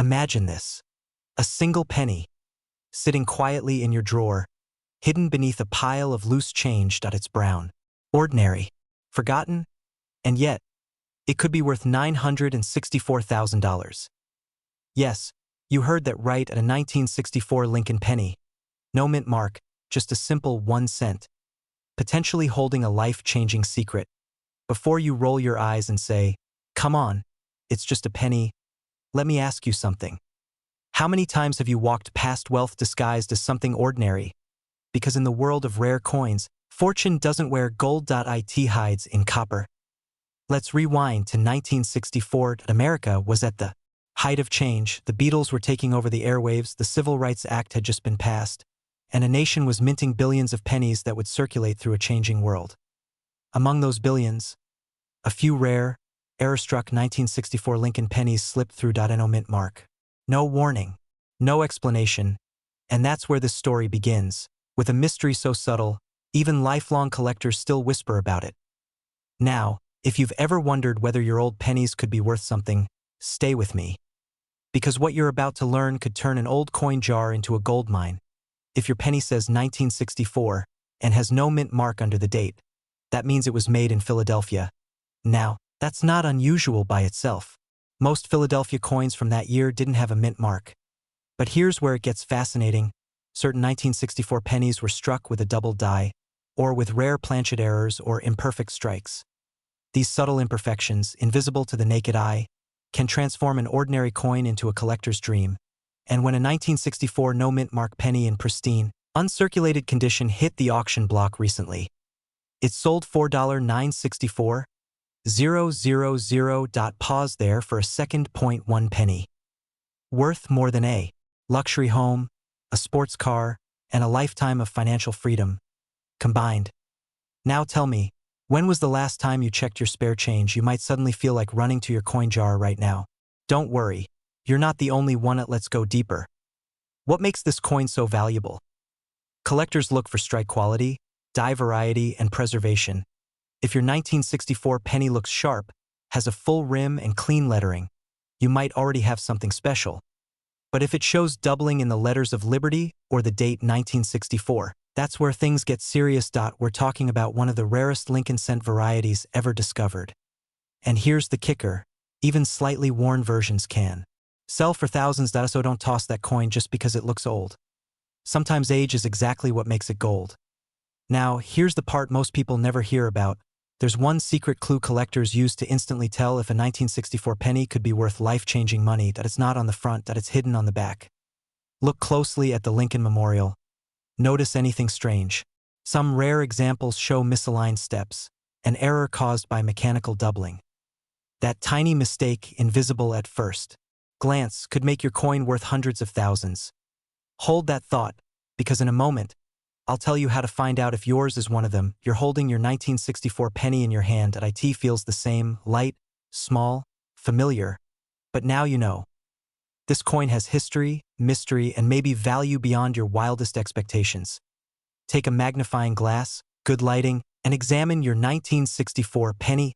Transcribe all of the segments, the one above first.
Imagine this. A single penny, sitting quietly in your drawer, hidden beneath a pile of loose change. It's brown, ordinary, forgotten, and yet, it could be worth $964,000. Yes, you heard that right, at a 1964 Lincoln penny. No mint mark, just a simple 1 cent, potentially holding a life-changing secret. Before you roll your eyes and say, "Come on, it's just a penny," let me ask you something. How many times have you walked past wealth disguised as something ordinary? Because in the world of rare coins, fortune doesn't wear gold. It hides in copper. Let's rewind to 1964. America was at the height of change. The Beatles were taking over the airwaves, the Civil Rights Act had just been passed, and a nation was minting billions of pennies that would circulate through a changing world. Among those billions, a few rare, error-struck 1964 Lincoln pennies slipped through. No mint mark. No warning, no explanation, and that's where this story begins, with a mystery so subtle, even lifelong collectors still whisper about it. Now, if you've ever wondered whether your old pennies could be worth something, stay with me. Because what you're about to learn could turn an old coin jar into a gold mine. If your penny says 1964 and has no mint mark under the date, that means it was made in Philadelphia. Now, that's not unusual by itself. Most Philadelphia coins from that year didn't have a mint mark. But here's where it gets fascinating. Certain 1964 pennies were struck with a double die, or with rare planchet errors or imperfect strikes. These subtle imperfections, invisible to the naked eye, can transform an ordinary coin into a collector's dream. And when a 1964 no mint mark penny in pristine, uncirculated condition hit the auction block recently, it sold for $964,000. Pause there for a second. 1 penny. Worth more than a luxury home, a sports car, and a lifetime of financial freedom combined. Now tell me, when was the last time you checked your spare change? You might suddenly feel like running to your coin jar right now. Don't worry, you're not the only one. Let's go deeper. What makes this coin so valuable? Collectors look for strike quality, die variety, and preservation. If your 1964 penny looks sharp, has a full rim and clean lettering, you might already have something special. But if it shows doubling in the letters of Liberty or the date 1964, that's where things get serious. We're talking about one of the rarest Lincoln cent varieties ever discovered. And here's the kicker, even slightly worn versions can sell for thousands. So don't toss that coin just because it looks old. Sometimes age is exactly what makes it gold. Now, here's the part most people never hear about. There's one secret clue collectors use to instantly tell if a 1964 penny could be worth life-changing money. It's not on the front, it's hidden on the back. Look closely at the Lincoln Memorial. Notice anything strange. Some rare examples show misaligned steps, an error caused by mechanical doubling. That tiny mistake, invisible at first glance, could make your coin worth hundreds of thousands. Hold that thought, because in a moment, I'll tell you how to find out if yours is one of them. You're holding your 1964 penny in your hand. It feels the same, light, small, familiar. But now you know. This coin has history, mystery, and maybe value beyond your wildest expectations. Take a magnifying glass, good lighting, and examine your 1964 penny.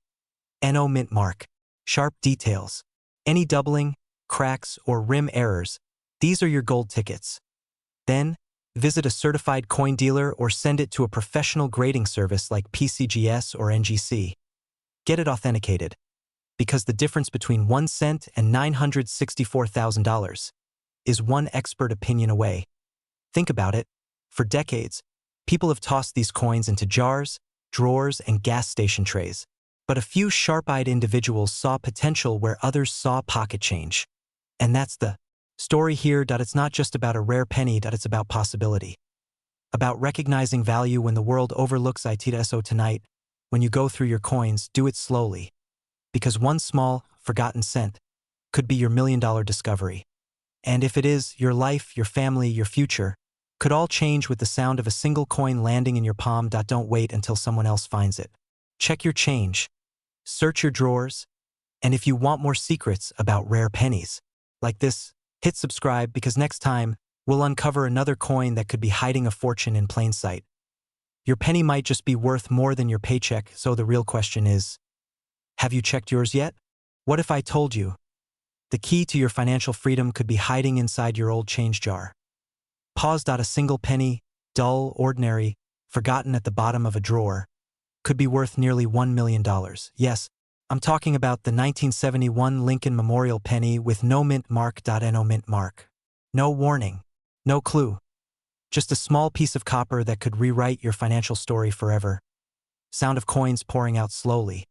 No mint mark. Sharp details. Any doubling, cracks, or rim errors, these are your gold tickets. Then, visit a certified coin dealer or send it to a professional grading service like PCGS or NGC. Get it authenticated, because the difference between 1 cent and $964,000 is one expert opinion away. Think about it. For decades, people have tossed these coins into jars, drawers, and gas station trays. But a few sharp-eyed individuals saw potential where others saw pocket change. And that's the story here. It's not just about a rare penny. It's about possibility. About recognizing value when the world overlooks it. So tonight, when you go through your coins, do it slowly. Because one small, forgotten cent could be your million-dollar discovery. And if it is, your life, your family, your future could all change with the sound of a single coin landing in your palm. Don't wait until someone else finds it. Check your change. Search your drawers. And if you want more secrets about rare pennies like this, hit subscribe, because next time, we'll uncover another coin that could be hiding a fortune in plain sight. Your penny might just be worth more than your paycheck, so the real question is, have you checked yours yet? What if I told you The key to your financial freedom could be hiding inside your old change jar. Pause. A single penny, dull, ordinary, forgotten at the bottom of a drawer, could be worth nearly $1 million. Yes, I'm talking about the 1971 Lincoln Memorial penny with no mint mark. No mint mark. No warning. No clue. Just a small piece of copper that could rewrite your financial story forever. Sound of coins pouring out slowly.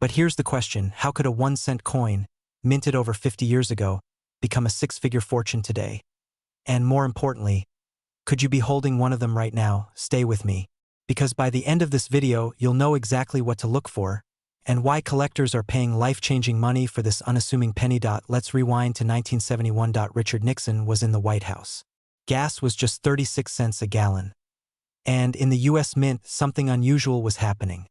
But here's the question: how could a 1-cent coin, minted over 50 years ago, become a 6-figure fortune today? And more importantly, could you be holding one of them right now? Stay with me, because by the end of this video, you'll know exactly what to look for and why collectors are paying life-changing money for this unassuming penny. Let's rewind to 1971. Richard Nixon was in the White House. Gas was just 36 cents a gallon. And in the US Mint, something unusual was happening.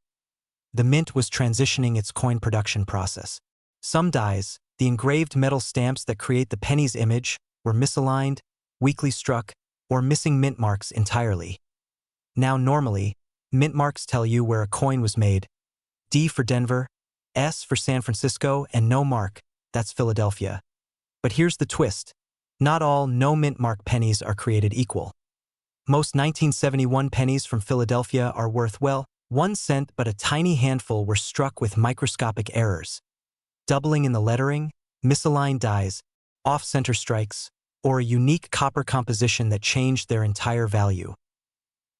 The Mint was transitioning its coin production process. Some dies, the engraved metal stamps that create the penny's image, were misaligned, weakly struck, or missing mint marks entirely. Now normally, mint marks tell you where a coin was made. D for Denver, S for San Francisco, and no mark, that's Philadelphia. But here's the twist: not all no mint mark pennies are created equal. Most 1971 pennies from Philadelphia are worth, well, 1 cent, but a tiny handful were struck with microscopic errors. Doubling in the lettering, misaligned dies, off-center strikes, or a unique copper composition that changed their entire value.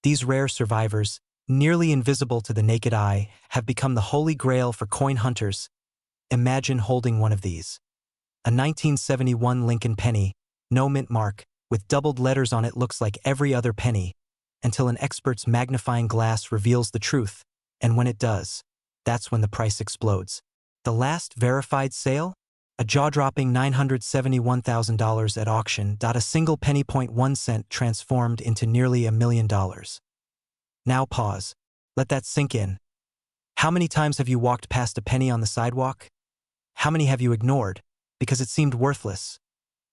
These rare survivors, nearly invisible to the naked eye, have become the holy grail for coin hunters. Imagine holding one of these. A 1971 Lincoln penny, no mint mark, with doubled letters on it, looks like every other penny, until an expert's magnifying glass reveals the truth, and when it does, that's when the price explodes. The last verified sale? A jaw-dropping $971,000 at auction. A single penny, 1 cent, transformed into nearly $1 million. Now pause. Let that sink in. How many times have you walked past a penny on the sidewalk? How many have you ignored because it seemed worthless?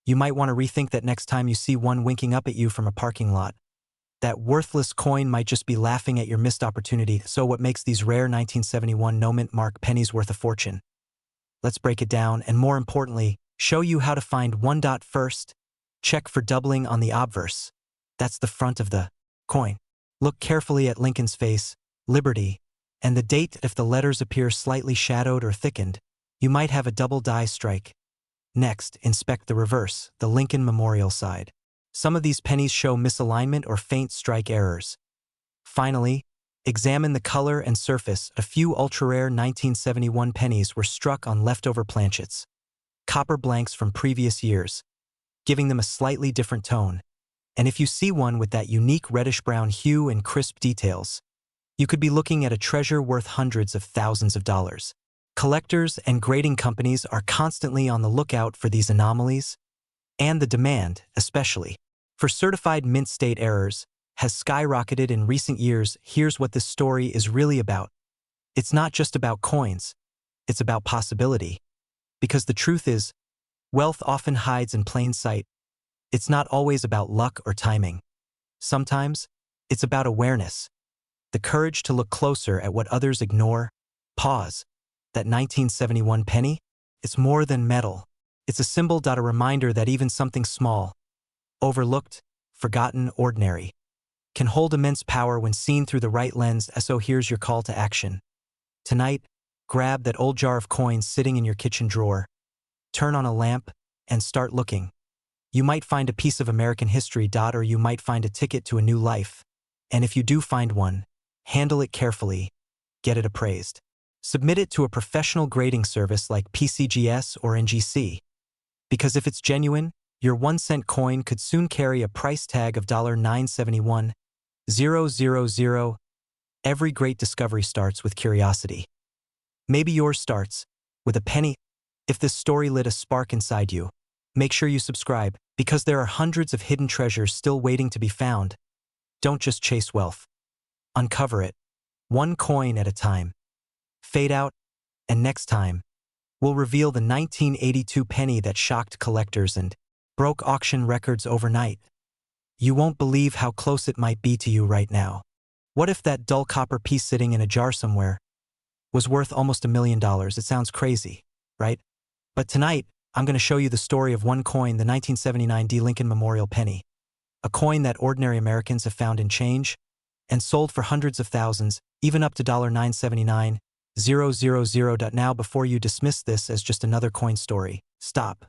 You might want to rethink that next time you see one winking up at you from a parking lot. That worthless coin might just be laughing at your missed opportunity. So what makes these rare 1971 no mint mark pennies worth a fortune? Let's break it down and, more importantly, show you how to find one. First, check for doubling on the obverse. That's the front of the coin. Look carefully at Lincoln's face, Liberty, and the date. If the letters appear slightly shadowed or thickened, you might have a double die strike. Next, inspect the reverse, the Lincoln Memorial side. Some of these pennies show misalignment or faint strike errors. Finally, examine the color and surface. A few ultra-rare 1971 pennies were struck on leftover planchets, copper blanks from previous years, giving them a slightly different tone. And if you see one with that unique reddish-brown hue and crisp details, you could be looking at a treasure worth hundreds of thousands of dollars. Collectors and grading companies are constantly on the lookout for these anomalies, and the demand, especially for certified mint state errors, has skyrocketed in recent years. Here's what this story is really about. It's not just about coins, it's about possibility. Because the truth is, wealth often hides in plain sight. It's not always about luck or timing. Sometimes, it's about awareness, the courage to look closer at what others ignore. Pause. That 1971 penny? It's more than metal. It's a symbol. A reminder that even something small, overlooked, forgotten, ordinary, can hold immense power when seen through the right lens. So here's your call to action. Tonight, grab that old jar of coins sitting in your kitchen drawer, turn on a lamp, and start looking. You might find a piece of American history. Or you might find a ticket to a new life. And if you do find one, handle it carefully, get it appraised. Submit it to a professional grading service like PCGS or NGC. Because if it's genuine, your 1-cent coin could soon carry a price tag of $971,000. Every great discovery starts with curiosity. Maybe yours starts with a penny. If this story lit a spark inside you, make sure you subscribe, because there are hundreds of hidden treasures still waiting to be found. Don't just chase wealth. Uncover it, one coin at a time. Fade out, and next time, we'll reveal the 1982 penny that shocked collectors and broke auction records overnight. You won't believe how close it might be to you right now. What if that dull copper piece sitting in a jar somewhere was worth almost $1 million? It sounds crazy, right? But tonight, I'm going to show you the story of one coin, the 1979 D. Lincoln Memorial Penny, a coin that ordinary Americans have found in change and sold for hundreds of thousands, even up to $979,000. Now, before you dismiss this as just another coin story, stop.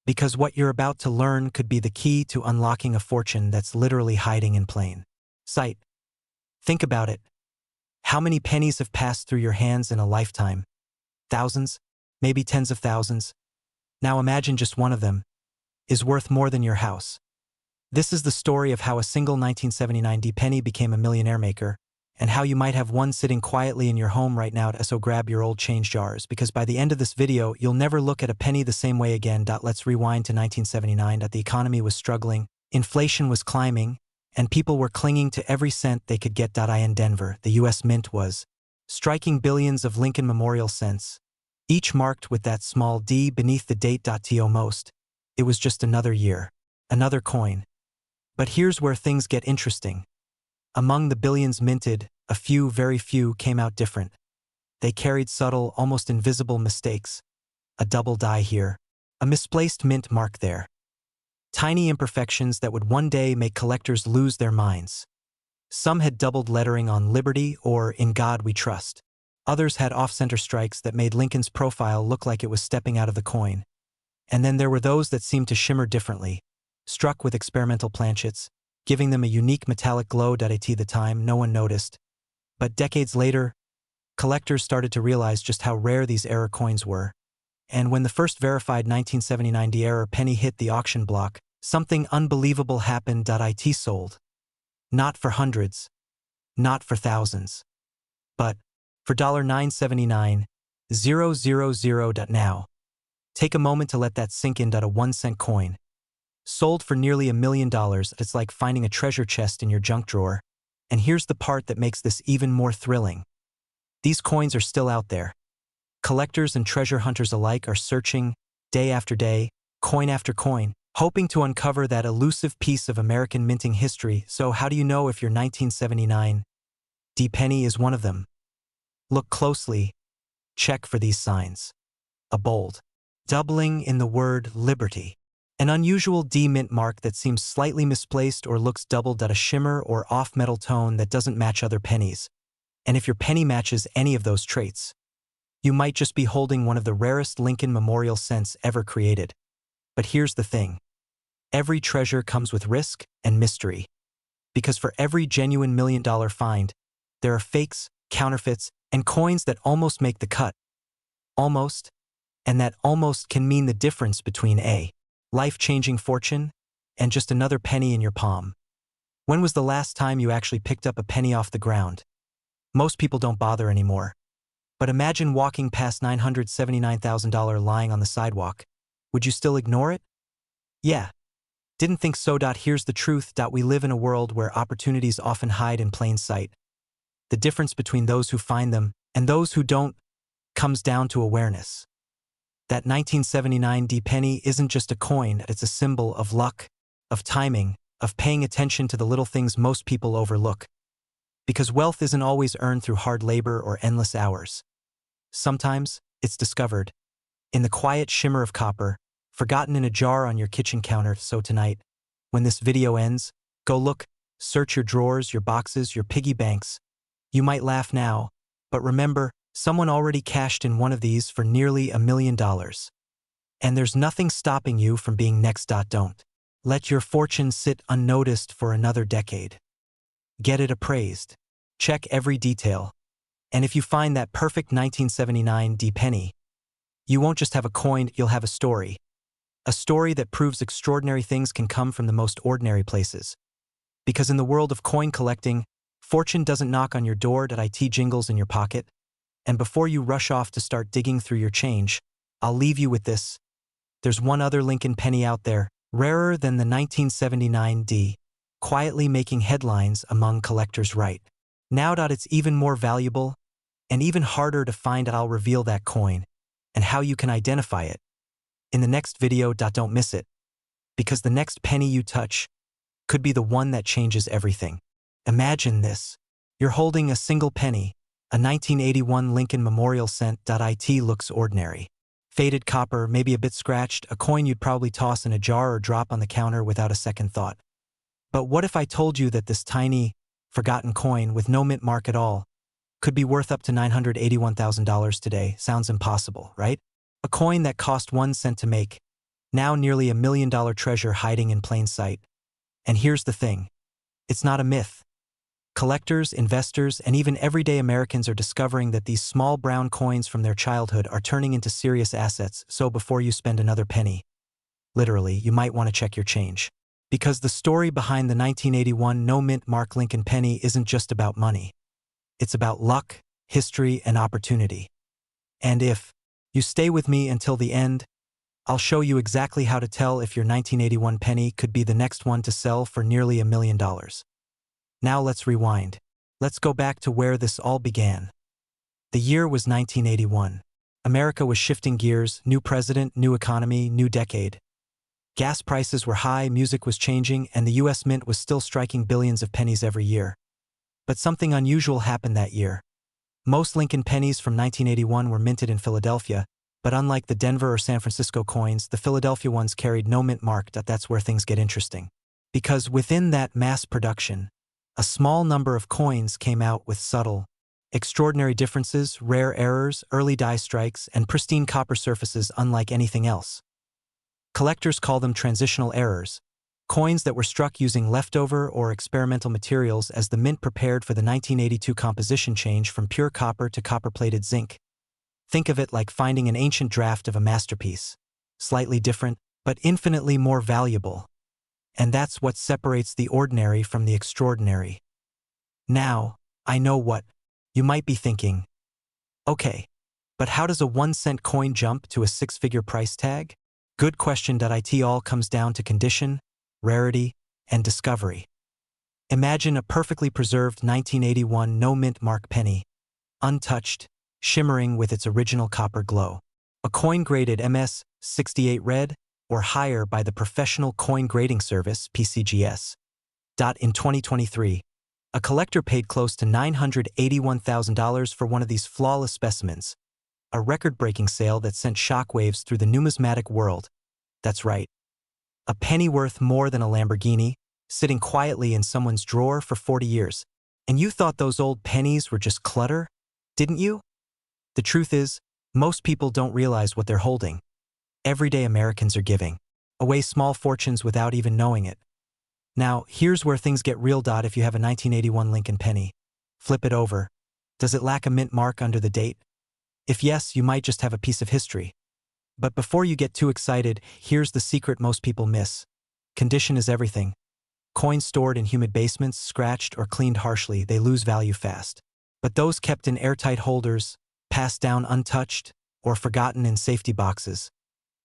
Because what you're about to learn could be the key to unlocking a fortune that's literally hiding in plain sight. Think about it. How many pennies have passed through your hands in a lifetime? Thousands? Maybe tens of thousands? Now imagine just one of them is worth more than your house. This is the story of how a single 1979 D penny became a millionaire maker, and how you might have one sitting quietly in your home right now. So grab your old change jars, because by the end of this video, you'll never look at a penny the same way again. Let's rewind to 1979. The economy was struggling, inflation was climbing, and people were clinging to every cent they could get. In Denver, the U.S. Mint was striking billions of Lincoln Memorial cents, each marked with that small D beneath the date. To most, it was just another year, another coin. But here's where things get interesting. Among the billions minted, a few, very few, came out different. They carried subtle, almost invisible mistakes. A double die here, a misplaced mint mark there. Tiny imperfections that would one day make collectors lose their minds. Some had doubled lettering on "Liberty" or "In God We Trust." Others had off-center strikes that made Lincoln's profile look like it was stepping out of the coin. And then there were those that seemed to shimmer differently, struck with experimental planchets, giving them a unique metallic glow. At the time, no one noticed. But decades later, collectors started to realize just how rare these error coins were. And when the first verified 1979 D error penny hit the auction block, something unbelievable happened. It sold. Not for hundreds, not for thousands, but for $979,000. Now, take a moment to let that sink in. A 1-cent coin sold for nearly $1 million. It's like finding a treasure chest in your junk drawer. And here's the part that makes this even more thrilling. These coins are still out there. Collectors and treasure hunters alike are searching, day after day, coin after coin, hoping to uncover that elusive piece of American minting history. So how do you know if your 1979 D penny is one of them? Look closely. Check for these signs. A bold doubling in the word "Liberty." An unusual D mint mark that seems slightly misplaced or looks doubled. A shimmer or off-metal tone that doesn't match other pennies. And if your penny matches any of those traits, you might just be holding one of the rarest Lincoln Memorial cents ever created. But here's the thing. Every treasure comes with risk and mystery. Because for every genuine $1 million find, there are fakes, counterfeits, and coins that almost make the cut. Almost. And that almost can mean the difference between a life-changing fortune and just another penny in your palm. When was the last time you actually picked up a penny off the ground? Most people don't bother anymore. But imagine walking past $979,000 lying on the sidewalk. Would you still ignore it? Yeah. Didn't think so. Here's the truth. We live in a world where opportunities often hide in plain sight. The difference between those who find them and those who don't comes down to awareness. That 1979 D penny isn't just a coin, it's a symbol of luck, of timing, of paying attention to the little things most people overlook. Because wealth isn't always earned through hard labor or endless hours. Sometimes, it's discovered in the quiet shimmer of copper, forgotten in a jar on your kitchen counter. So tonight, when this video ends, go look, search your drawers, your boxes, your piggy banks. You might laugh now, but remember, someone already cashed in one of these for nearly $1 million. And there's nothing stopping you from being next. Don't let your fortune sit unnoticed for another decade. Get it appraised. Check every detail. And if you find that perfect 1979 D penny, you won't just have a coin, you'll have a story. A story that proves extraordinary things can come from the most ordinary places. Because in the world of coin collecting, fortune doesn't knock on your door. It jingles in your pocket. And before you rush off to start digging through your change, I'll leave you with this. There's one other Lincoln penny out there, rarer than the 1979 D, quietly making headlines among collectors right now. It's even more valuable and even harder to find. I'll reveal that coin and how you can identify it in the next video. Don't miss it, because the next penny you touch could be the one that changes everything. Imagine this. You're holding a single penny, a 1981 Lincoln Memorial cent. It looks ordinary. Faded copper, maybe a bit scratched, a coin you'd probably toss in a jar or drop on the counter without a second thought. But what if I told you that this tiny, forgotten coin with no mint mark at all could be worth up to $981,000 today? Sounds impossible, right? A coin that cost 1 cent to make, now nearly $1 million treasure hiding in plain sight. And here's the thing. It's not a myth. Collectors, investors, and even everyday Americans are discovering that these small brown coins from their childhood are turning into serious assets, so before you spend another penny, literally, you might want to check your change. Because the story behind the 1981 no-mint mark Lincoln penny isn't just about money. It's about luck, history, and opportunity. And if you stay with me until the end, I'll show you exactly how to tell if your 1981 penny could be the next one to sell for nearly $1 million. Now let's rewind. Let's go back to where this all began. The year was 1981. America was shifting gears, new president, new economy, new decade. Gas prices were high, music was changing, and the US Mint was still striking billions of pennies every year. But something unusual happened that year. Most Lincoln pennies from 1981 were minted in Philadelphia, but unlike the Denver or San Francisco coins, the Philadelphia ones carried no mint mark. That's where things get interesting. Because within that mass production, a small number of coins came out with subtle, extraordinary differences, rare errors, early die strikes, and pristine copper surfaces unlike anything else. Collectors call them transitional errors, coins that were struck using leftover or experimental materials as the mint prepared for the 1982 composition change from pure copper to copper-plated zinc. Think of it like finding an ancient draft of a masterpiece, slightly different, but infinitely more valuable. And that's what separates the ordinary from the extraordinary. Now, I know what you might be thinking. Okay, but how does a 1-cent coin jump to a 6-figure price tag? Good question. It all comes down to condition, rarity, and discovery. Imagine a perfectly preserved 1981 no-mint mark penny, untouched, shimmering with its original copper glow. A coin graded MS 68 red or higher by the Professional Coin Grading Service (PCGS). In 2023, a collector paid close to $981,000 for one of these flawless specimens, a record-breaking sale that sent shockwaves through the numismatic world. That's right. A penny worth more than a Lamborghini, sitting quietly in someone's drawer for 40 years. And you thought those old pennies were just clutter, didn't you? The truth is, most people don't realize what they're holding. Everyday Americans are giving away small fortunes without even knowing it. Now, here's where things get real. If you have a 1981 Lincoln penny, flip it over. Does it lack a mint mark under the date? If yes, you might just have a piece of history. But before you get too excited, here's the secret most people miss. Condition is everything. Coins stored in humid basements, scratched or cleaned harshly, they lose value fast. But those kept in airtight holders, passed down untouched, or forgotten in safety boxes,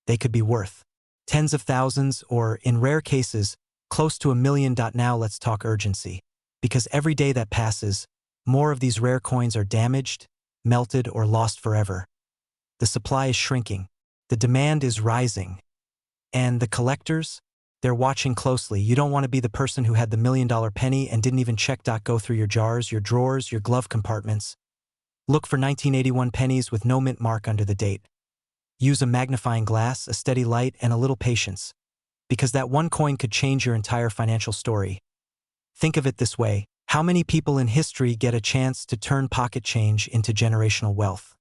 they could be worth tens of thousands or, in rare cases, close to $1 million. Now let's talk urgency. Because every day that passes, more of these rare coins are damaged, melted, or lost forever. The supply is shrinking. The demand is rising. And the collectors? They're watching closely. You don't want to be the person who had the $1 million penny and didn't even check. Go through your jars, your drawers, your glove compartments. Look for 1981 pennies with no mint mark under the date. Use a magnifying glass, a steady light, and a little patience. Because that one coin could change your entire financial story. Think of it this way. How many people in history get a chance to turn pocket change into generational wealth?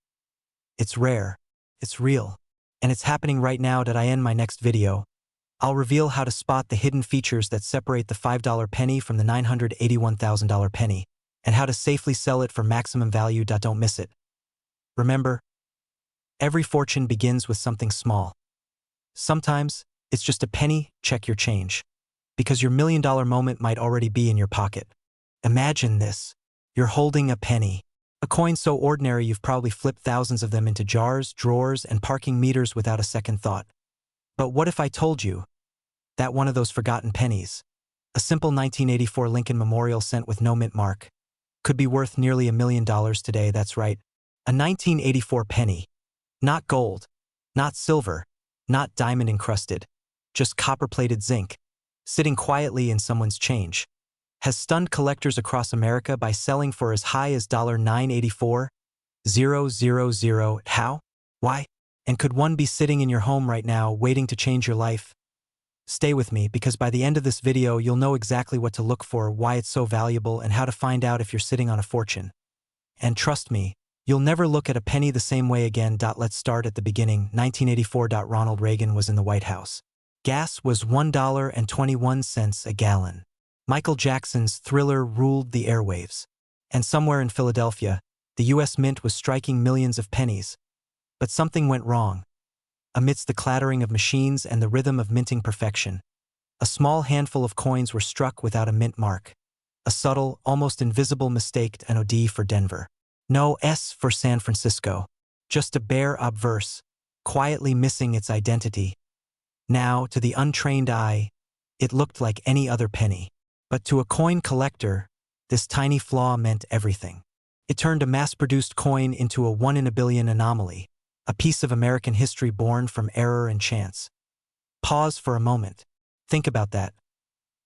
It's rare. It's real. And it's happening right now. I end my next video. I'll reveal how to spot the hidden features that separate the $5 penny from the $981,000 penny, and how to safely sell it for maximum value. Don't miss it. Remember, every fortune begins with something small. Sometimes, it's just a penny. Check your change. Because your $1 million moment might already be in your pocket. Imagine this. You're holding a penny. A coin so ordinary you've probably flipped thousands of them into jars, drawers, and parking meters without a second thought. But what if I told you that one of those forgotten pennies, a simple 1984 Lincoln Memorial cent with no mint mark, could be worth nearly $1 million today? That's right. A 1984 penny. Not gold, not silver, not diamond encrusted, just copper-plated zinc, sitting quietly in someone's change, has stunned collectors across America by selling for as high as $984,000. How? Why? And could one be sitting in your home right now waiting to change your life? Stay with me because by the end of this video you'll know exactly what to look for, why it's so valuable, and how to find out if you're sitting on a fortune. And trust me, you'll never look at a penny the same way again. Let's start at the beginning. 1984. Ronald Reagan was in the White House. Gas was $1.21 a gallon. Michael Jackson's Thriller ruled the airwaves. And somewhere in Philadelphia, the U.S. Mint was striking millions of pennies. But something went wrong. Amidst the clattering of machines and the rhythm of minting perfection, a small handful of coins were struck without a mint mark. A subtle, almost invisible mistake. An OD for Denver. No S for San Francisco. Just a bare obverse, quietly missing its identity. Now, to the untrained eye, it looked like any other penny. But to a coin collector, this tiny flaw meant everything. It turned a mass-produced coin into a one-in-a-billion anomaly, a piece of American history born from error and chance. Pause for a moment. Think about that.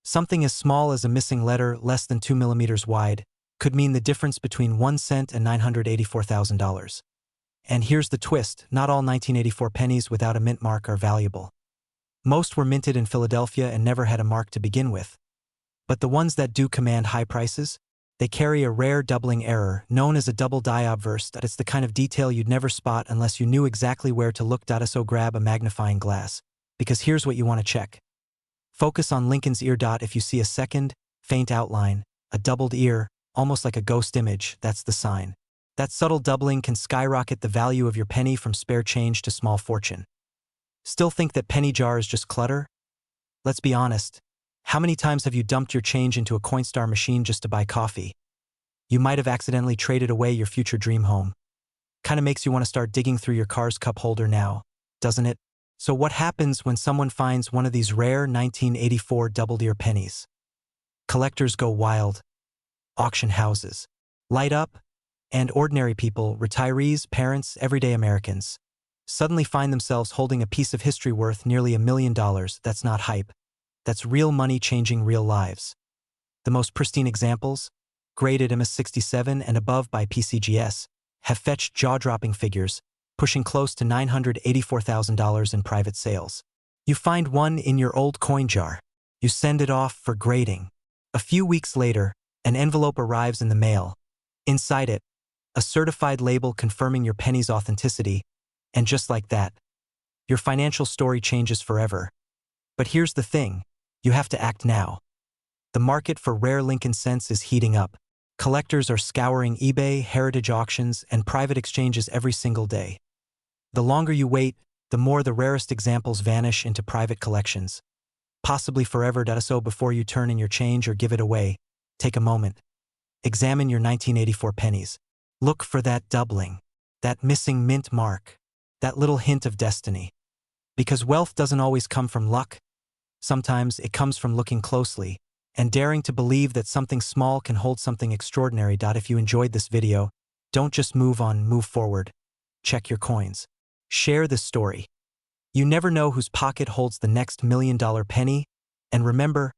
Something as small as a missing letter less than 2 millimeters wide could mean the difference between 1 cent and $984,000. And here's the twist, not all 1984 pennies without a mint mark are valuable. Most were minted in Philadelphia and never had a mark to begin with. But the ones that do command high prices, they carry a rare doubling error, known as a double die obverse. It's the kind of detail you'd never spot unless you knew exactly where to look. So grab a magnifying glass, because here's what you want to check. Focus on Lincoln's ear. If you see a second, faint outline, a doubled ear, almost like a ghost image, that's the sign. That subtle doubling can skyrocket the value of your penny from spare change to small fortune. Still think that penny jar is just clutter? Let's be honest. How many times have you dumped your change into a Coinstar machine just to buy coffee? You might have accidentally traded away your future dream home. Kinda makes you want to start digging through your car's cup holder now, doesn't it? So what happens when someone finds one of these rare 1984 double-ear pennies? Collectors go wild. Auction houses light up, and ordinary people, retirees, parents, everyday Americans, suddenly find themselves holding a piece of history worth nearly $1 million. That's not hype. That's real money changing real lives. The most pristine examples, graded MS67 and above by PCGS, have fetched jaw-dropping figures, pushing close to $984,000 in private sales. You find one in your old coin jar. You send it off for grading. A few weeks later, an envelope arrives in the mail. Inside it, a certified label confirming your penny's authenticity, and just like that, your financial story changes forever. But here's the thing. You have to act now. The market for rare Lincoln cents is heating up. Collectors are scouring eBay, heritage auctions, and private exchanges every single day. The longer you wait, the more the rarest examples vanish into private collections, possibly forever. So before you turn in your change or give it away, take a moment. Examine your 1984 pennies. Look for that doubling, that missing mint mark, that little hint of destiny. Because wealth doesn't always come from luck. Sometimes it comes from looking closely and daring to believe that something small can hold something extraordinary. If you enjoyed this video, don't just move on, move forward. Check your coins. Share this story. You never know whose pocket holds the next $1 million penny. And remember,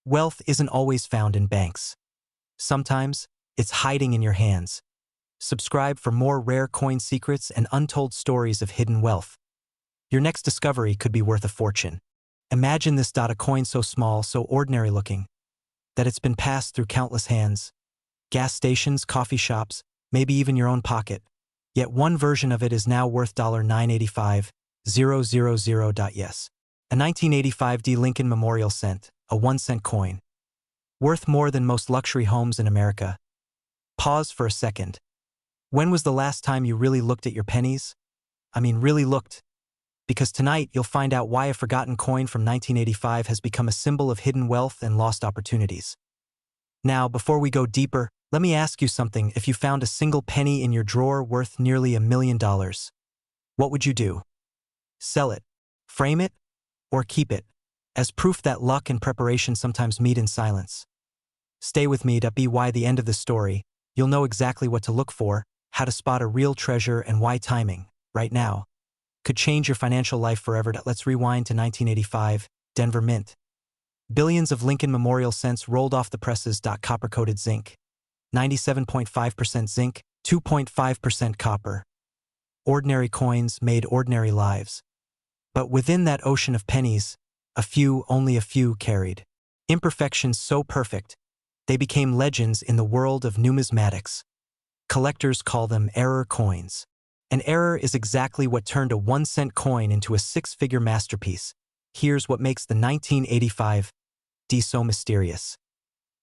wealth isn't always found in banks. Sometimes it's hiding in your hands. Subscribe for more rare coin secrets and untold stories of hidden wealth. Your next discovery could be worth a fortune. Imagine this. A coin so small, so ordinary looking, that it's been passed through countless hands. Gas stations, coffee shops, maybe even your own pocket. Yet one version of it is now worth $985,000. Yes. A 1985 D. Lincoln Memorial Cent, a 1-cent coin. Worth more than most luxury homes in America. Pause for a second. When was the last time you really looked at your pennies? I mean, really looked. Because tonight you'll find out why a forgotten coin from 1985 has become a symbol of hidden wealth and lost opportunities. Now, before we go deeper, let me ask you something. If you found a single penny in your drawer worth nearly $1 million, what would you do? Sell it, frame it, or keep it, as proof that luck and preparation sometimes meet in silence? Stay with me. By the end of the story, you'll know exactly what to look for, how to spot a real treasure, and why timing, right now, could change your financial life forever. Let's rewind to 1985, Denver Mint. Billions of Lincoln Memorial cents rolled off the presses. Copper-coated zinc. 97.5% zinc, 2.5% copper. Ordinary coins made ordinary lives. But within that ocean of pennies, only a few carried imperfections so perfect, they became legends in the world of numismatics. Collectors call them error coins. An error is exactly what turned a 1-cent coin into a 6-figure masterpiece. Here's what makes the 1985 D so mysterious.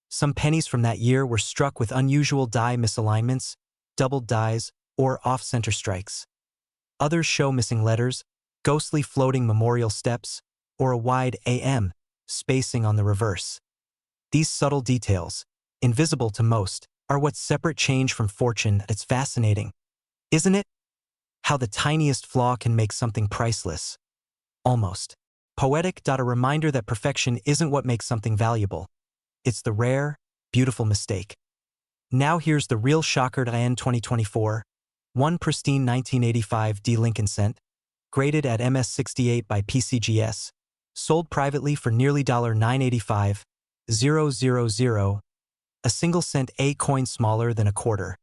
Some pennies from that year were struck with unusual die misalignments, doubled dies, or off-center strikes. Others show missing letters, ghostly floating memorial steps, or a wide AM spacing on the reverse. These subtle details, invisible to most, are what separate change from fortune. It's fascinating, isn't it? How the tiniest flaw can make something priceless. Almost poetic. A reminder that perfection isn't what makes something valuable. It's the rare, beautiful mistake. Now here's the real shocker. In 2024, one pristine 1985 D Lincoln cent, graded at MS68 by PCGS, sold privately for nearly $985,000, a single cent A coin smaller than a quarter,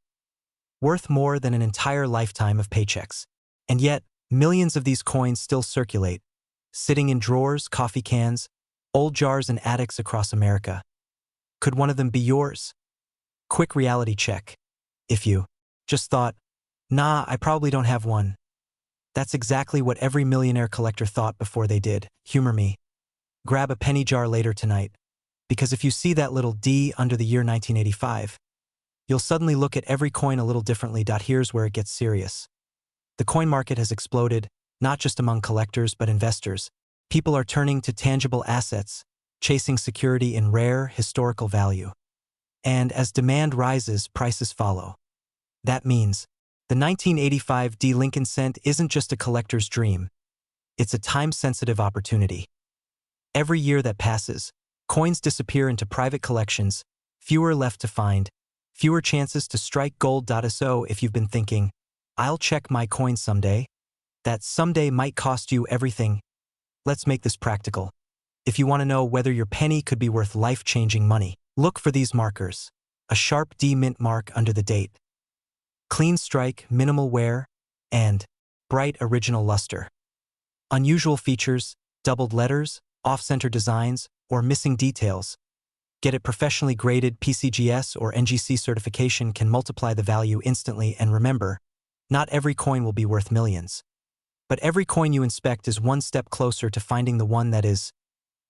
worth more than an entire lifetime of paychecks. And yet, millions of these coins still circulate, sitting in drawers, coffee cans, old jars and attics across America. Could one of them be yours? Quick reality check. If you just thought, nah, I probably don't have one. That's exactly what every millionaire collector thought before they did. Humor me. Grab a penny jar later tonight, because if you see that little D under the year 1985, you'll suddenly look at every coin a little differently. Here's where it gets serious. The coin market has exploded, not just among collectors but investors. People are turning to tangible assets, chasing security in rare, historical value. And as demand rises, prices follow. That means the 1985 D Lincoln cent isn't just a collector's dream. It's a time-sensitive opportunity. Every year that passes, coins disappear into private collections, fewer left to find, fewer chances to strike gold. So if you've been thinking, I'll check my coin someday, that someday might cost you everything. Let's make this practical. If you want to know whether your penny could be worth life-changing money, look for these markers. A sharp D mint mark under the date, clean strike, minimal wear, and bright original luster. Unusual features, doubled letters, off-center designs, or missing details. Get it professionally graded. PCGS or NGC certification can multiply the value instantly. And remember, not every coin will be worth millions. But every coin you inspect is one step closer to finding the one that is.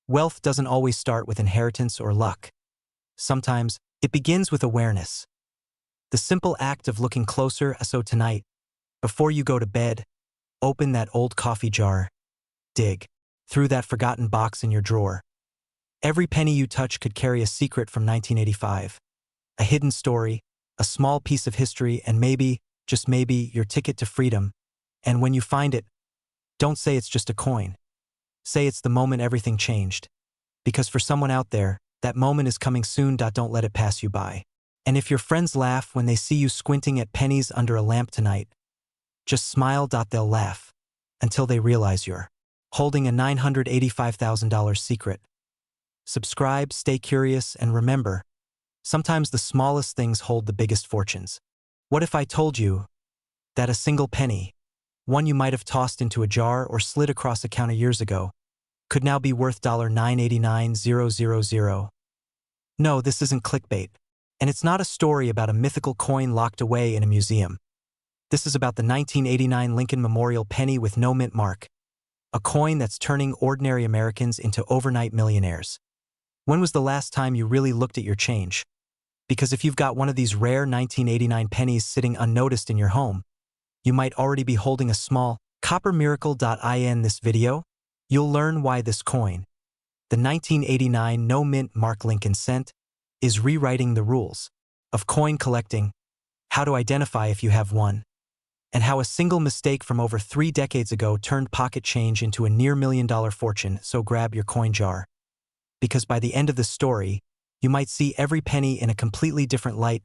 Wealth doesn't always start with inheritance or luck. Sometimes, it begins with awareness. The simple act of looking closer. So tonight, before you go to bed, open that old coffee jar. Dig through that forgotten box in your drawer. Every penny you touch could carry a secret from 1985. A hidden story, a small piece of history, and maybe, just maybe, your ticket to freedom. And when you find it, don't say it's just a coin. Say it's the moment everything changed. Because for someone out there, that moment is coming soon. Don't let it pass you by. And if your friends laugh when they see you squinting at pennies under a lamp tonight, just smile. They'll laugh until they realize you're holding a $985,000 secret. Subscribe, stay curious, and remember, sometimes the smallest things hold the biggest fortunes. What if I told you that a single penny, one you might have tossed into a jar or slid across a counter years ago, could now be worth $989,000? No, this isn't clickbait. And it's not a story about a mythical coin locked away in a museum. This is about the 1989 Lincoln Memorial penny with no mint mark. A coin that's turning ordinary Americans into overnight millionaires. When was the last time you really looked at your change? Because if you've got one of these rare 1989 pennies sitting unnoticed in your home, you might already be holding a small copper miracle. In this video, you'll learn why this coin, the 1989 no mint mark Lincoln cent, is rewriting the rules of coin collecting, how to identify if you have one, and how a single mistake from over 3 decades ago turned pocket change into a near $1 million fortune. So grab your coin jar. Because by the end of the story, you might see every penny in a completely different light.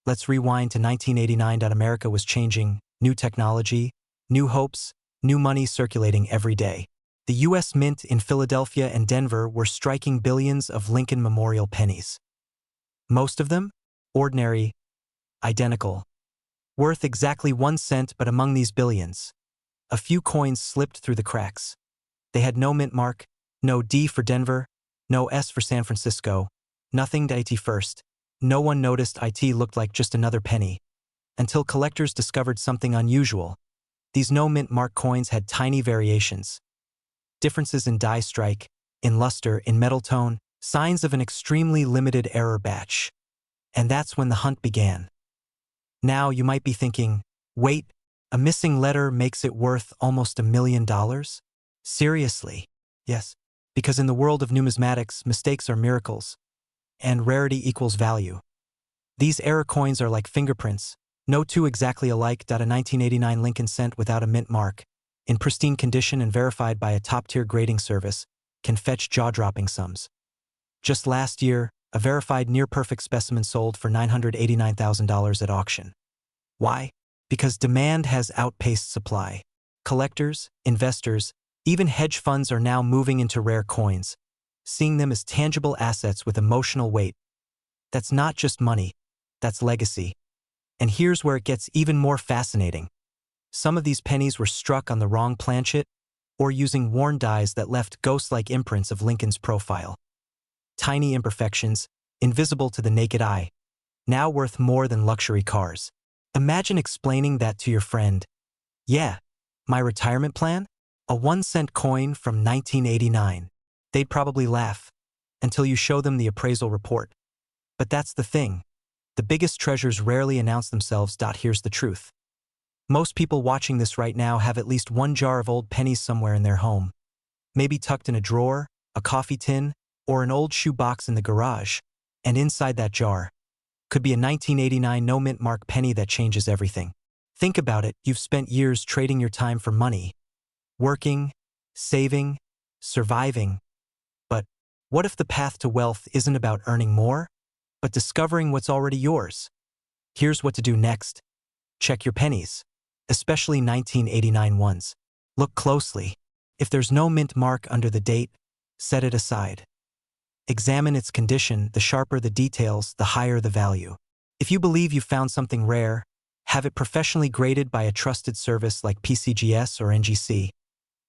Let's rewind to 1989. America was changing, new technology, new hopes, new money circulating every day. The U.S. Mint in Philadelphia and Denver were striking billions of Lincoln Memorial pennies. Most of them, ordinary, identical. worth exactly 1 cent, but among these billions, a few coins slipped through the cracks. They had no mint mark, no D for Denver, no S for San Francisco, nothing to IT first. No one noticed IT looked like just another penny, until collectors discovered something unusual. These no mint mark coins had tiny variations. Differences in die strike, in luster, in metal tone, signs of an extremely limited error batch. And that's when the hunt began. Now you might be thinking, wait, a missing letter makes it worth almost $1 million? Seriously? Yes, because in the world of numismatics, mistakes are miracles, and rarity equals value. These error coins are like fingerprints, no two exactly alike. A 1989 Lincoln cent without a mint mark, in pristine condition and verified by a top-tier grading service, can fetch jaw-dropping sums. Just last year, a verified near-perfect specimen sold for $989,000 at auction. Why? Because demand has outpaced supply. Collectors, investors, even hedge funds are now moving into rare coins, seeing them as tangible assets with emotional weight. That's not just money, that's legacy. And here's where it gets even more fascinating. Some of these pennies were struck on the wrong planchet, or using worn dies that left ghost-like imprints of Lincoln's profile. Tiny imperfections, invisible to the naked eye, now worth more than luxury cars. Imagine explaining that to your friend. Yeah, my retirement plan? A 1-cent coin from 1989. They'd probably laugh, until you show them the appraisal report. But that's the thing. The biggest treasures rarely announce themselves. Here's the truth. Most people watching this right now have at least one jar of old pennies somewhere in their home. Maybe tucked in a drawer, a coffee tin, or an old shoe box in the garage. And inside that jar could be a 1989 no mint mark penny that changes everything. Think about it. You've spent years trading your time for money, working, saving, surviving. But what if the path to wealth isn't about earning more, but discovering what's already yours? Here's what to do next. Check your pennies, especially 1989 ones. Look closely. If there's no mint mark under the date, set it aside. Examine its condition. The sharper the details, the higher the value. If you believe you found something rare, have it professionally graded by a trusted service like PCGS or NGC.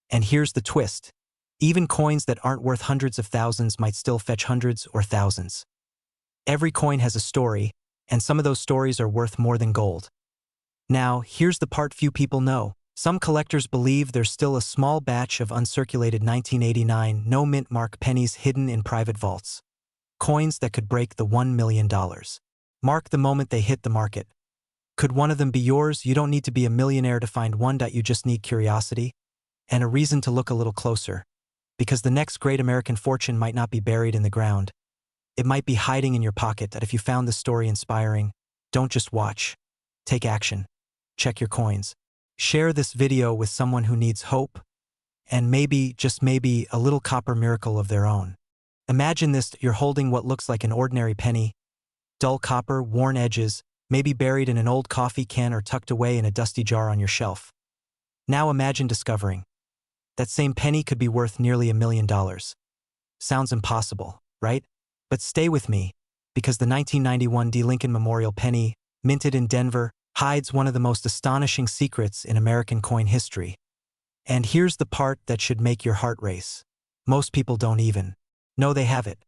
And here's the twist. Even coins that aren't worth hundreds of thousands might still fetch hundreds or thousands. Every coin has a story, and some of those stories are worth more than gold. Now, here's the part few people know. Some collectors believe there's still a small batch of uncirculated 1989 no mint mark pennies hidden in private vaults. Coins that could break the $1 million mark the moment they hit the market. Could one of them be yours? You don't need to be a millionaire to find one. You just need curiosity and a reason to look a little closer. Because the next great American fortune might not be buried in the ground. It might be hiding in your pocket. If you found this story inspiring, don't just watch. Take action. Check your coins. Share this video with someone who needs hope, and maybe, just maybe, a little copper miracle of their own. Imagine this: you're holding what looks like an ordinary penny, dull copper, worn edges, maybe buried in an old coffee can or tucked away in a dusty jar on your shelf. Now imagine discovering that same penny could be worth nearly $1 million. Sounds impossible, right? But stay with me, because the 1991 D. Lincoln Memorial penny, minted in Denver, hides one of the most astonishing secrets in American coin history. And here's the part that should make your heart race. Most people don't even know they have it.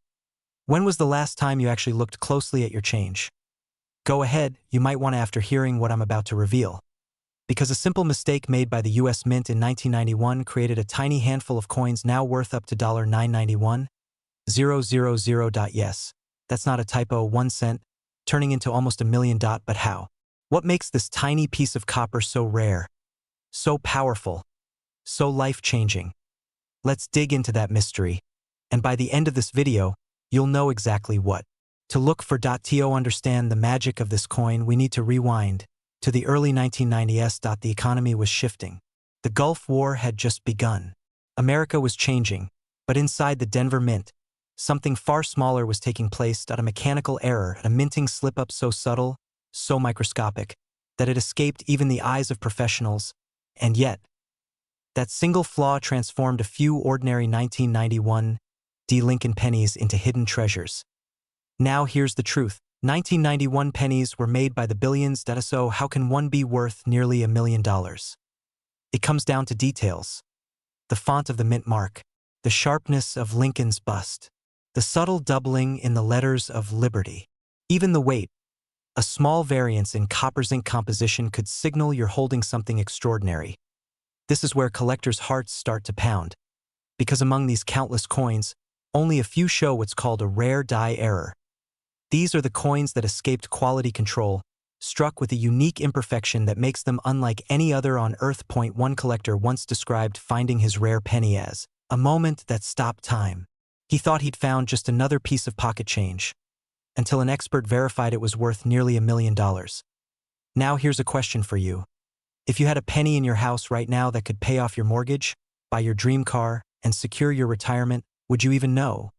When was the last time you actually looked closely at your change? Go ahead, you might want to after hearing what I'm about to reveal. Because a simple mistake made by the US Mint in 1991 created a tiny handful of coins now worth up to $991,000. Yes, that's not a typo. 1 cent, turning into almost $1 million. But how? What makes this tiny piece of copper so rare, so powerful, so life-changing? Let's dig into that mystery. And by the end of this video, you'll know exactly what to look for. To understand the magic of this coin, we need to rewind to the early 1990s. The economy was shifting. The Gulf War had just begun. America was changing, but inside the Denver Mint, something far smaller was taking place. A mechanical error, a minting slip-up so subtle, so microscopic, that it escaped even the eyes of professionals. And yet, that single flaw transformed a few ordinary 1991 D. Lincoln pennies into hidden treasures. Now here's the truth. 1991 pennies were made by the billions, so how can one be worth nearly $1 million? It comes down to details. The font of the mint mark, the sharpness of Lincoln's bust, the subtle doubling in the letters of Liberty. Even the weight, a small variance in copper zinc composition could signal you're holding something extraordinary. This is where collectors' hearts start to pound, because among these countless coins, only a few show what's called a rare die error. These are the coins that escaped quality control, struck with a unique imperfection that makes them unlike any other on Earth. One collector once described finding his rare penny as a moment that stopped time. He thought he'd found just another piece of pocket change, until an expert verified it was worth nearly $1 million. Now here's a question for you. If you had a penny in your house right now that could pay off your mortgage, buy your dream car, and secure your retirement, would you even know?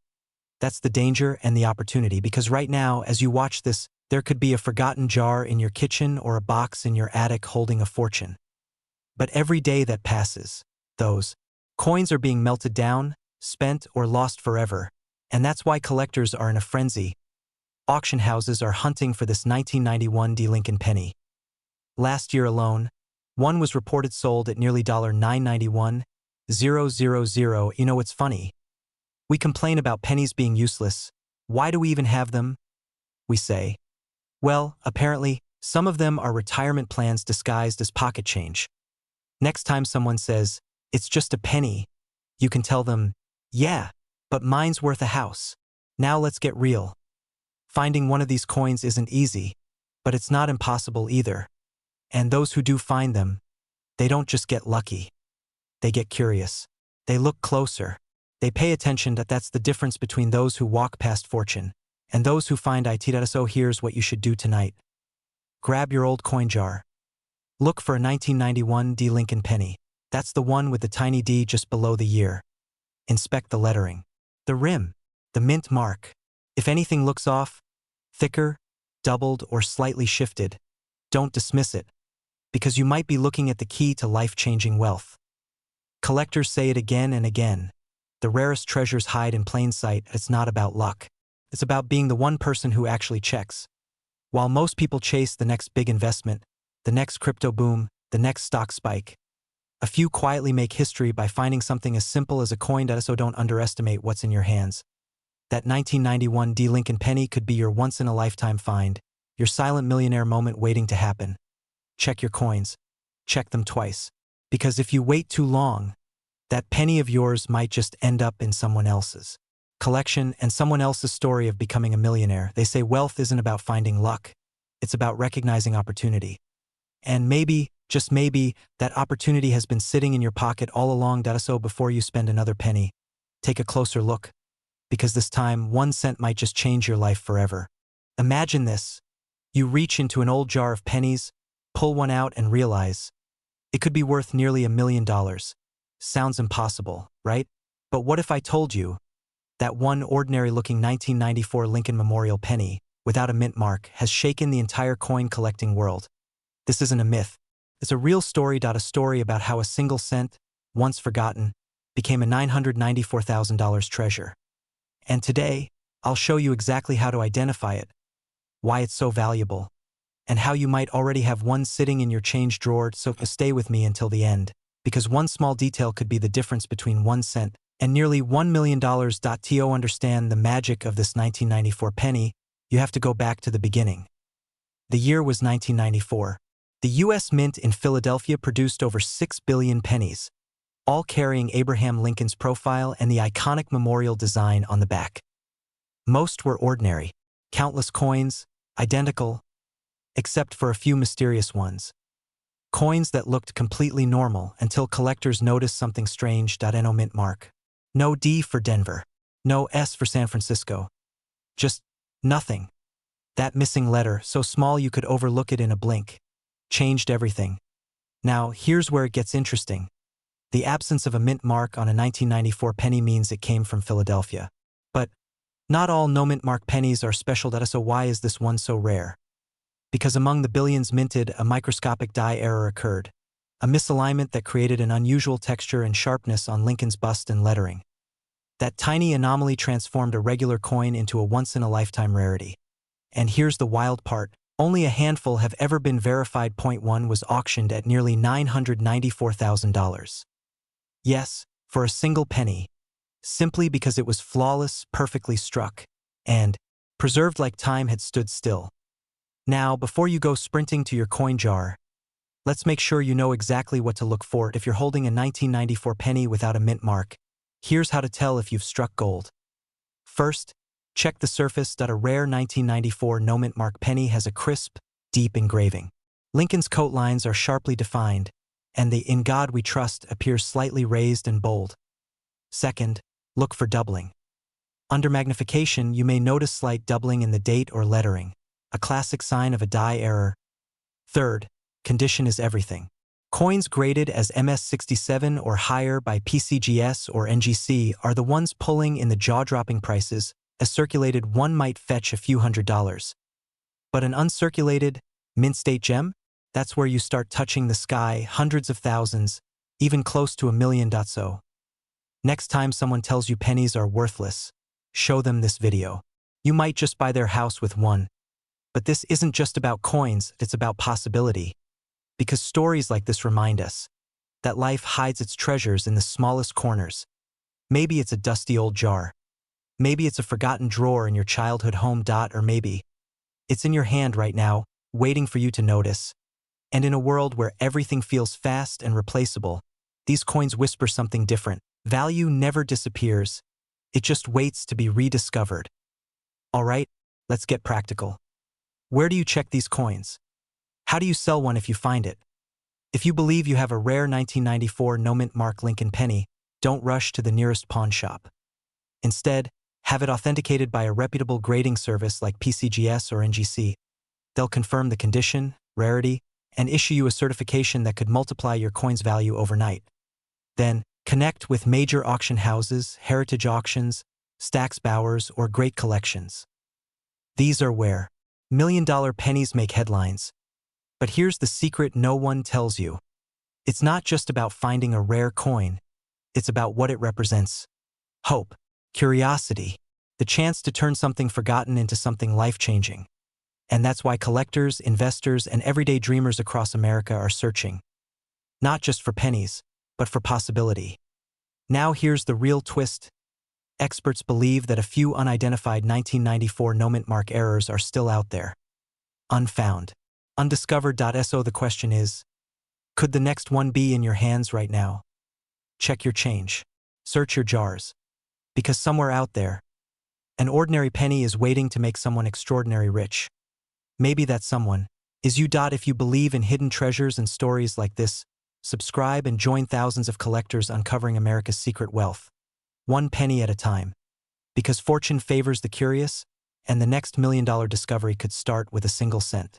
That's the danger and the opportunity, because right now, as you watch this, there could be a forgotten jar in your kitchen or a box in your attic holding a fortune. But every day that passes, those coins are being melted down, spent, or lost forever, and that's why collectors are in a frenzy. Auction houses are hunting for this 1991 Lincoln penny. Last year alone, one was reported sold at nearly $991,000. You know what's funny? We complain about pennies being useless. Why do we even have them? We say, well, apparently, some of them are retirement plans disguised as pocket change. Next time someone says, it's just a penny, you can tell them, yeah, but mine's worth a house. Now let's get real. Finding one of these coins isn't easy, but it's not impossible either. And those who do find them, they don't just get lucky. They get curious. They look closer. They pay attention. That's the difference between those who walk past fortune and those who find it. So here's what you should do tonight. Grab your old coin jar. Look for a 1991 Lincoln penny. That's the one with the tiny D just below the year. Inspect the lettering, the rim, the mint mark. If anything looks off, thicker, doubled, or slightly shifted, don't dismiss it, because you might be looking at the key to life-changing wealth. Collectors say it again and again. The rarest treasures hide in plain sight. It's not about luck. It's about being the one person who actually checks. While most people chase the next big investment, the next crypto boom, the next stock spike, a few quietly make history by finding something as simple as a coin. So don't underestimate what's in your hands. That 1991 Lincoln penny could be your once-in-a-lifetime find, your silent millionaire moment waiting to happen. Check your coins. Check them twice. Because if you wait too long, that penny of yours might just end up in someone else's collection and someone else's story of becoming a millionaire. They say wealth isn't about finding luck. It's about recognizing opportunity. And maybe, just maybe, that opportunity has been sitting in your pocket all along. So before you spend another penny, take a closer look. Because this time, 1 cent might just change your life forever. Imagine this. You reach into an old jar of pennies, pull one out, and realize it could be worth nearly $1 million. Sounds impossible, right? But what if I told you that one ordinary-looking 1994 Lincoln Memorial penny, without a mint mark, has shaken the entire coin-collecting world? This isn't a myth. It's a real story. A story about how a single cent, once forgotten, became a $994,000 treasure. And today, I'll show you exactly how to identify it, why it's so valuable, and how you might already have one sitting in your change drawer. So stay with me until the end, because one small detail could be the difference between 1 cent and nearly $1 million. To understand the magic of this 1994 penny, you have to go back to the beginning. The year was 1994. The U.S. Mint in Philadelphia produced over 6 billion pennies, all carrying Abraham Lincoln's profile and the iconic memorial design on the back. Most were ordinary, countless coins, identical, except for a few mysterious ones. Coins that looked completely normal until collectors noticed something strange. No mint mark. No D for Denver. No S for San Francisco. Just nothing. That missing letter, so small you could overlook it in a blink, changed everything. Now, here's where it gets interesting. The absence of a mint mark on a 1994 penny means it came from Philadelphia. But not all no-mint mark pennies are special. So why is this one so rare? Because among the billions minted, a microscopic die error occurred, a misalignment that created an unusual texture and sharpness on Lincoln's bust and lettering. That tiny anomaly transformed a regular coin into a once-in-a-lifetime rarity. And here's the wild part. Only a handful have ever been verified. Point 1 was auctioned at nearly $994,000. Yes, for a single penny. Simply because it was flawless, perfectly struck, and preserved like time had stood still. Now, before you go sprinting to your coin jar, let's make sure you know exactly what to look for. If you're holding a 1994 penny without a mint mark, here's how to tell if you've struck gold. First, check the surface. A rare 1994 no mint mark penny has a crisp, deep engraving. Lincoln's coat lines are sharply defined, and the "In God We Trust" appears slightly raised and bold. Second, look for doubling. Under magnification, you may notice slight doubling in the date or lettering, a classic sign of a die error. Third, condition is everything. Coins graded as MS67 or higher by PCGS or NGC are the ones pulling in the jaw-dropping prices. A circulated one might fetch a few $100s. But an uncirculated, mint-state gem? That's where you start touching the sky, hundreds of thousands, even close to $1 million. So, next time someone tells you pennies are worthless, show them this video. You might just buy their house with one. But this isn't just about coins, it's about possibility. Because stories like this remind us that life hides its treasures in the smallest corners. Maybe it's a dusty old jar. Maybe it's a forgotten drawer in your childhood home. Or maybe it's in your hand right now, waiting for you to notice. And in a world where everything feels fast and replaceable, these coins whisper something different. Value never disappears. It just waits to be rediscovered. All right, let's get practical. Where do you check these coins? How do you sell one if you find it? If you believe you have a rare 1994 no mint mark Lincoln penny, don't rush to the nearest pawn shop. Instead, have it authenticated by a reputable grading service like PCGS or NGC. They'll confirm the condition, rarity, and issue you a certification that could multiply your coin's value overnight. Then, connect with major auction houses, heritage auctions, Stack's Bowers, or Great Collections. These are where million-dollar pennies make headlines. But here's the secret no one tells you. It's not just about finding a rare coin. It's about what it represents. Hope, curiosity, the chance to turn something forgotten into something life-changing. And that's why collectors, investors, and everyday dreamers across America are searching. Not just for pennies, but for possibility. Now here's the real twist. Experts believe that a few unidentified 1994 no mint mark errors are still out there. Unfound. Undiscovered. So the question is, could the next one be in your hands right now? Check your change. Search your jars. Because somewhere out there, an ordinary penny is waiting to make someone extraordinary rich. Maybe that someone is you. If you believe in hidden treasures and stories like this, subscribe and join thousands of collectors uncovering America's secret wealth. One penny at a time. Because fortune favors the curious, and the next $1 million discovery could start with a single cent.